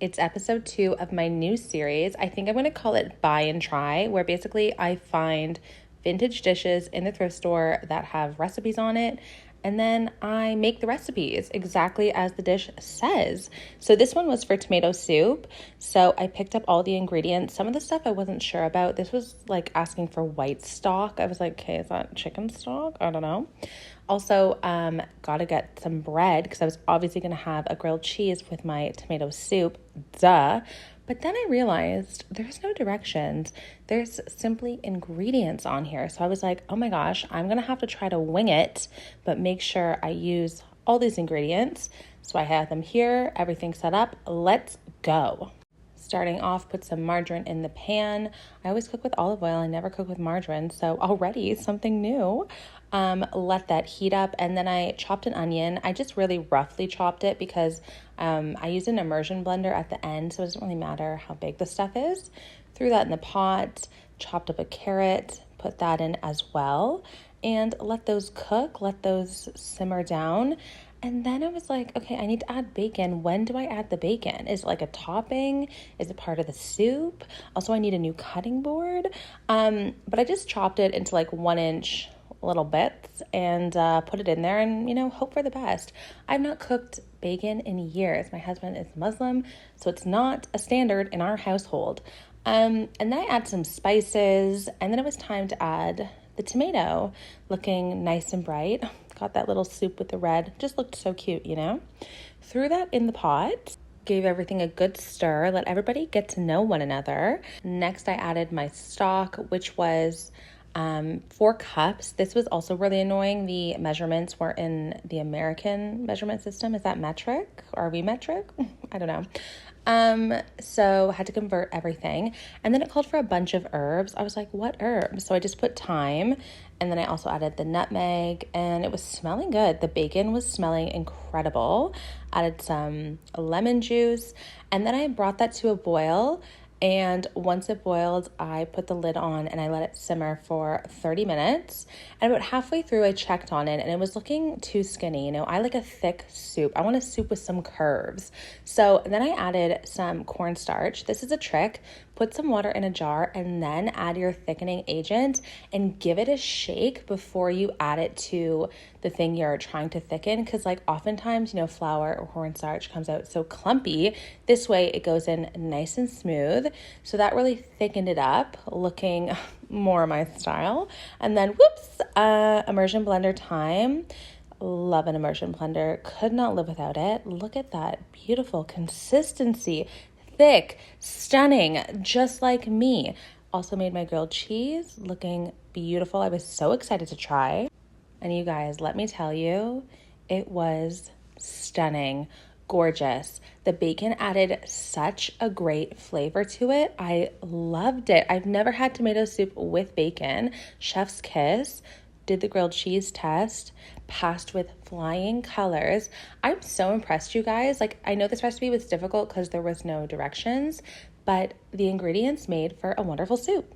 It's episode 2 of my new series. I think I'm going to call it Buy and Try, where basically I find vintage dishes in the thrift store that have recipes on it, and then I make the recipes exactly as the dish says. So this one was for tomato soup. So I picked up all the ingredients. Some of the stuff I wasn't sure about. This was like asking for white stock. I was like, okay, is that chicken stock? I don't know. Also, gotta get some bread because I was obviously gonna have a grilled cheese with my tomato soup, duh. But then I realized there's no directions. There's simply ingredients on here. So I was like, oh my gosh, I'm gonna have to try to wing it, but make sure I use all these ingredients. So I have them here, everything set up. Let's go. Starting off, put some margarine in the pan. I always cook with olive oil. I never cook with margarine, so already something new. Let that heat up, and then I chopped an onion. I just really roughly chopped it because I used an immersion blender at the end, so it doesn't really matter how big the stuff is. Threw that in the pot, chopped up a carrot, put that in as well, and let those cook, let those simmer down. And then I was like, okay, I need to add bacon. When do I add the bacon? Is it like a topping? Is it part of the soup? Also, I need a new cutting board. But I just chopped it into like 1-inch little bits and put it in there and, hope for the best. I've not cooked bacon in years. My husband is Muslim, so it's not a standard in our household. And then I add some spices, and then it was time to add the tomato, looking nice and bright. Got that little soup with the red. Just looked so cute, Threw that in the pot, gave everything a good stir, let everybody get to know one another. Next, I added my stock, which was 4 cups. This was also really annoying. The measurements were in the American measurement system. Is that metric? Are we metric? I don't know. So I had to convert everything. And then it called for a bunch of herbs. I was like, what herbs? So I just put thyme, and then I also added the nutmeg, and it was smelling good. The bacon was smelling incredible. Added some lemon juice, and then I brought that to a boil. And once it boiled, I put the lid on and I let it simmer for 30 minutes. And about halfway through, I checked on it and it was looking too skinny. I like a thick soup. I want a soup with some curves. So then I added some cornstarch. This is a trick. Put some water in a jar and then add your thickening agent and give it a shake before you add it to the thing you're trying to thicken. Because oftentimes, flour or cornstarch comes out so clumpy. This way it goes in nice and smooth. So that really thickened it up, looking more my style. And then immersion blender time. Love an immersion blender. Could not live without it. Look at that beautiful consistency. Thick, stunning, just like me. Also made my grilled cheese looking beautiful. I was so excited to try. And you guys, let me tell you, it was stunning, gorgeous. The bacon added such a great flavor to it. I loved it. I've never had tomato soup with bacon. Chef's kiss. Did the grilled cheese test, passed with flying colors. I'm so impressed, you guys. I know this recipe was difficult because there was no directions, but the ingredients made for a wonderful soup.